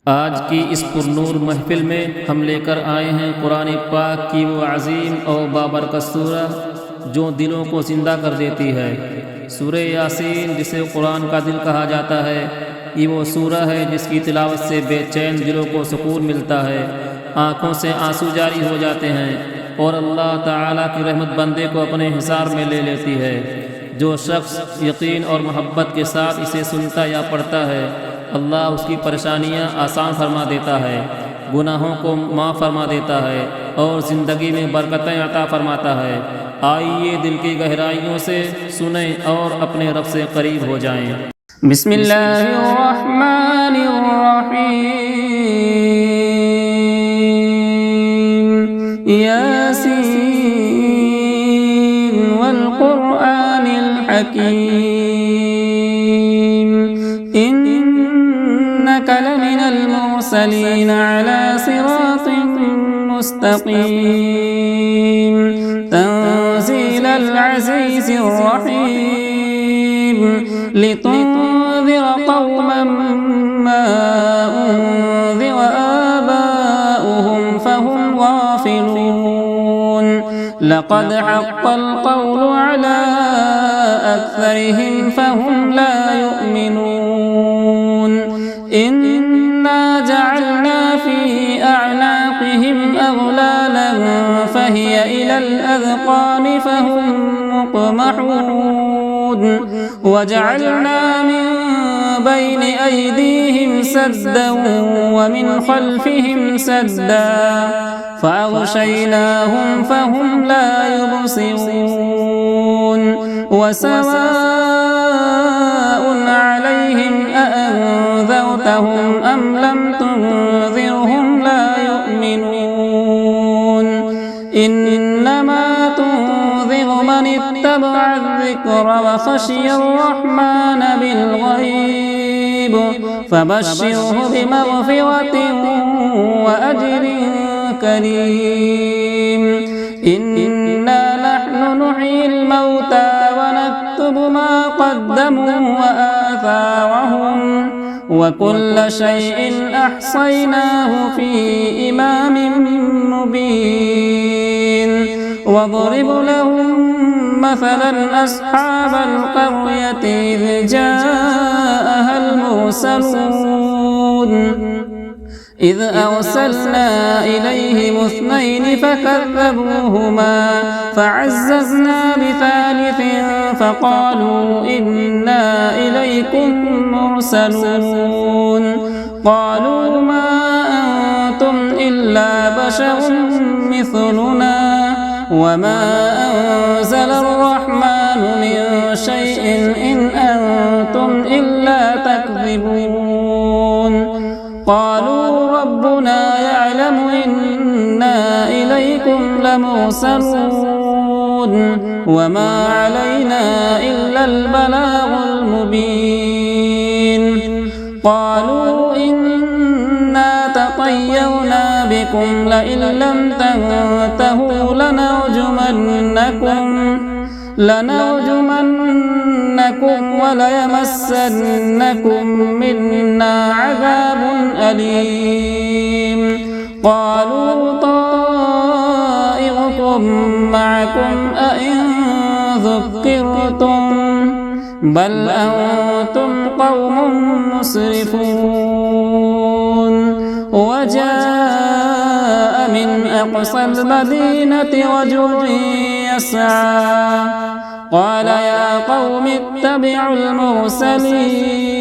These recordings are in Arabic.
आज की इस पुरनूर महफिल में हम लेकर आए हैं कुरान पाक की वो अज़ीम और बाबरकत सूरह जो दिलों को ज़िंदा कर देती है। सूरह यासीन, जिसे कुरान का दिल कहा जाता है, ये वो सूरह है जिसकी तिलावत से बेचैन दिलों को सुकून मिलता है, आँखों से आंसू जारी हो जाते हैं और अल्लाह ताला की रहमत बंदे को अपने हिसार में ले लेती है। जो शख्स यकीन और मोहब्बत के साथ इसे सुनता या पढ़ता है, अल्लाह उसकी परेशानियां आसान फरमा देता है, गुनाहों को माफ़ फरमा देता है और ज़िंदगी में बरकतें अता फरमाता है। आइए दिल की गहराइयों से सुने और अपने रब से करीब हो जाएं। बिस्मिल्लाहिर्रहमानिर्रहीम। यासीन वल क़ुरआनिल हकीम। इन्नका लमिनल मुरसलीन अला सिरातिन मुस्तक़ीम। तंज़ीलल अज़ीज़िर रहीम। लितुन्ज़िर क़ौमन मा उन्ज़िर आबाउहुम फहुम गाफ़िलून। लक़द हक़्क़ल क़ौलु अला अक्सरिहिम फहुम ला युमिनून। इन्ना जअलना फ़ी अअनाक़िहिम अग़लालन फ़हिय इलल अज़क़ान फ़हुम मुक़महून। वजअलना मिन बैन अयदीहिम सद्दा वमिन ख़ल्फ़िहिम सद्दा फ़अग़शयनाहुम फ़हुम ला युबसिरून। वसवाउन अलैहिम अअन्ज़रतहुम अम लम तुन्ज़िरहुम ला युमिनून। इन्नमा तुन्ज़िर मन इत्तबअ الذिक्र वख़शिय अर्रहमान बिल्ग़ैब फ़बश्शिरहु बिमग़फ़िरतिन वअज्रिन करीम। इन्ना नहनु नुह्यिल मौता वनक्तुब मा क़द्दमू वआथारहुम वकुल्ल शैइन अहसैनाहु फ़ी इमामिन मुबीन। वضرب لهم مثلا أصحاب القرية إذ جاءها المرسلون إذ أرسلنا إليهم اثنين فكذبوهما فعززنا بثالث فقالوا إنا إليكم مرسلون. قالوا ما أنتم إلا بشر مثلنا وما أنزل الرحمن من شيء إن أنتم إلا تكذبون. قالوا ربنا يعلم إنا إليكم لمرسلون وما علينا إلا البلاغ المبين. قالوا إنا تطيرنا بكم لئن لم تنتهوا لنرجمنكم وليمسنكم منا عذاب أليم. قالوا طائركم معكم أئن ذكرتم بل أنتم قوم مسرفون. وجاء من أقصى المدينة رجل يسعى قال يا قوم اتبعوا المرسلين.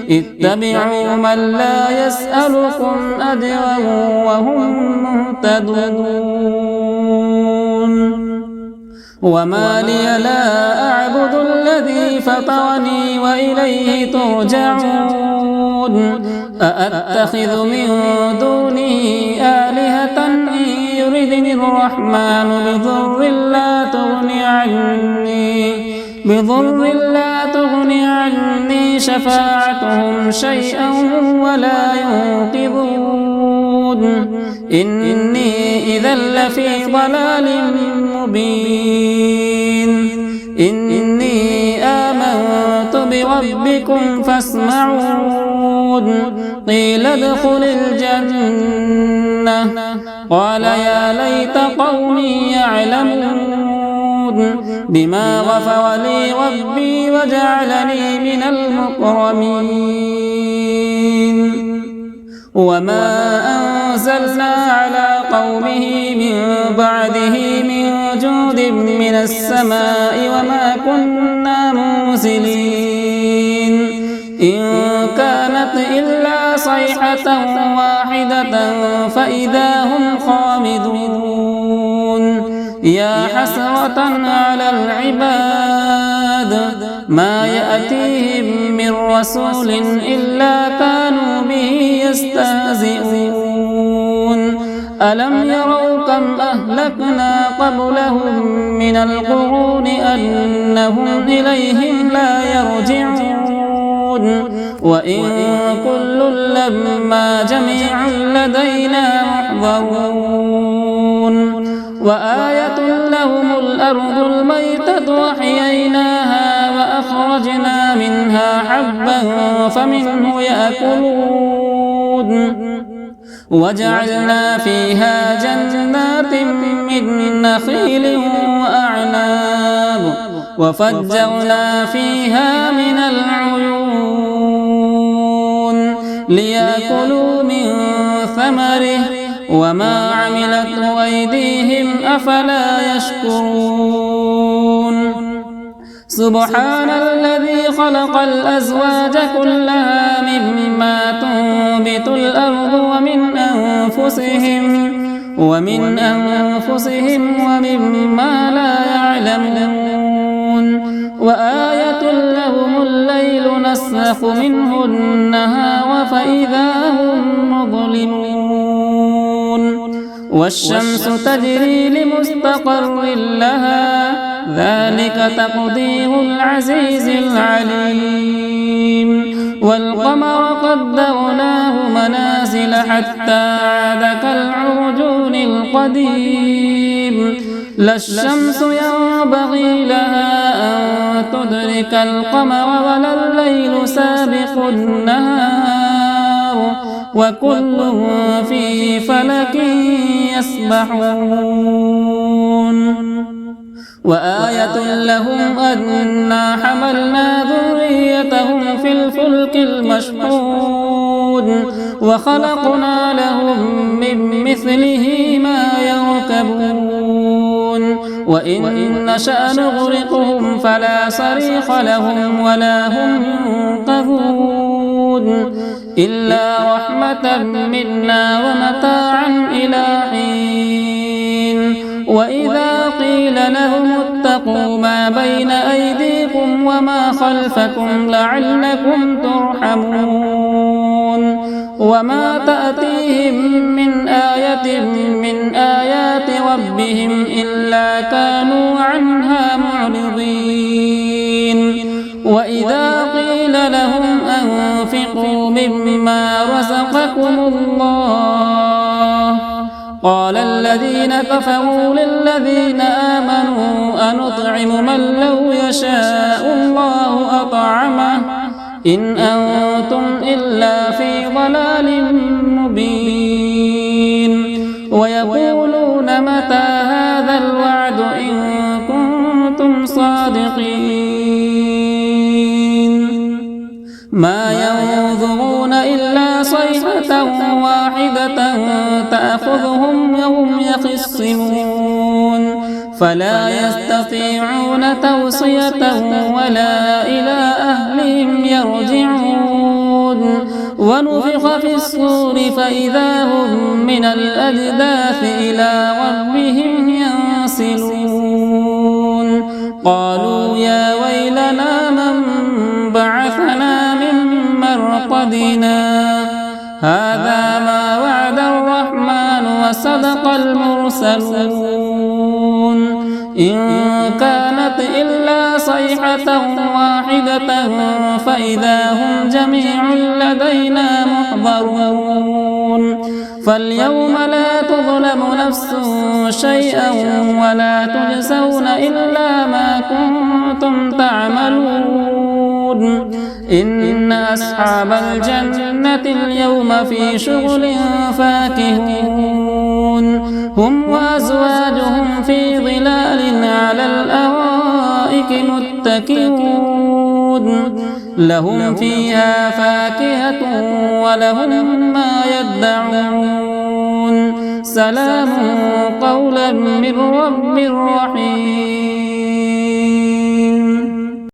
اتبعوا من لا يسألكم أجرا وهم مهتدون. وما لي لا أعبد الذي فطرني وإليه ترجعون. أأتخذ من دونه آلهة إن يردني الرحمن بضر لا تغن عني شفاعتهم شيئا ولا ينقذون. إني إذا لفي ضلال مبين. إني آمنت بربكم فاسمعون. قيل ادخل الجنة قال يا ليت قومي يعلمون بما غفر لي ربي وجعلني من المكرمين وما أنزلنا على قومه من بعده من جود من السماء وما كنا منزلين إن كانت إلا صيحة واحدة فإذا هم خامدون يا حسرة على العباد ما يأتيهم من رسول إلا كانوا به يستهزئون ألم يروا كم أهلكنا قبلهم من القرون أنهم إليهم لا يرجعون وإن كل لما جميع لدينا محضرون وآية لهم الأرض الميتة وأحييناها وأخرجنا منها حبا فمنه يأكلون وجعلنا فيها جنات من نخيل وأعناب وفجرنا فيها من العيون ليأكلوا من ثمره وما عملته أيديهم أفلا يشكرون سبحان الذي خلق الأزواج كلها مما تنبت الأرض ومن أنفسهم ومما لا يعلمون وآية لهم الليل نسلخ منه النهار فإذا هم مظلمون والشمس تجري لمستقر لها ذلك تقدير العزيز العليم والقمر قدرناه منازل حتى عاد كالعرجون القديم لا الشمس ينبغي لها أن تدرك القمر ولا الليل سابق النهار وكل في فلك يسبحون وآية لهم أنا حملنا ذريتهم في الفلك المشحون وخلقنا لهم من مثله ما يركبون وإن نشأ نغرقهم فلا صريخ لهم ولا هم ينقذون إلا رحمة منا ومتاعا إلى حين وإذا قيل لهم اتقوا ما بين أيديكم وما خلفكم لعلكم ترحمون وما تأتيهم من آية من آيات ربهم إلا كانوا عنها معرضين وإذا قيل لهم أنفقوا مما رزقكم الله قال الذين كفروا للذين آمنوا أنطعم من لو يشاء الله أطعمه إن أنتم إلا في ضلال مبين ويقولون متى هذا الوعد إن كنتم صادقين ما ينظرون إلا صيحة واحدة تأخذهم وهم يخصمون فلا يستطيعون توصية ولا إلى أهلهم يرجعون ونفخ في الصور فإذا هم من الأجداث إلى ربهم ينسلون قالوا يا ويلنا من بعثنا من مرقدنا هذا ما وعد الرحمن وصدق المرسلون إن كانت إلا صيحة واحدة فإذا هم جميع لدينا محضرون فاليوم لا تظلم نفس شيئا ولا تجزون إلا ما كنتم تعملون إن أصحاب الجنة اليوم في شغل فاكهون هم وأزواجهم في ظلال على الأرائك متكئون لهم فيها فاكهة ولهم ما يدعون سلام قولا من رب رحيم.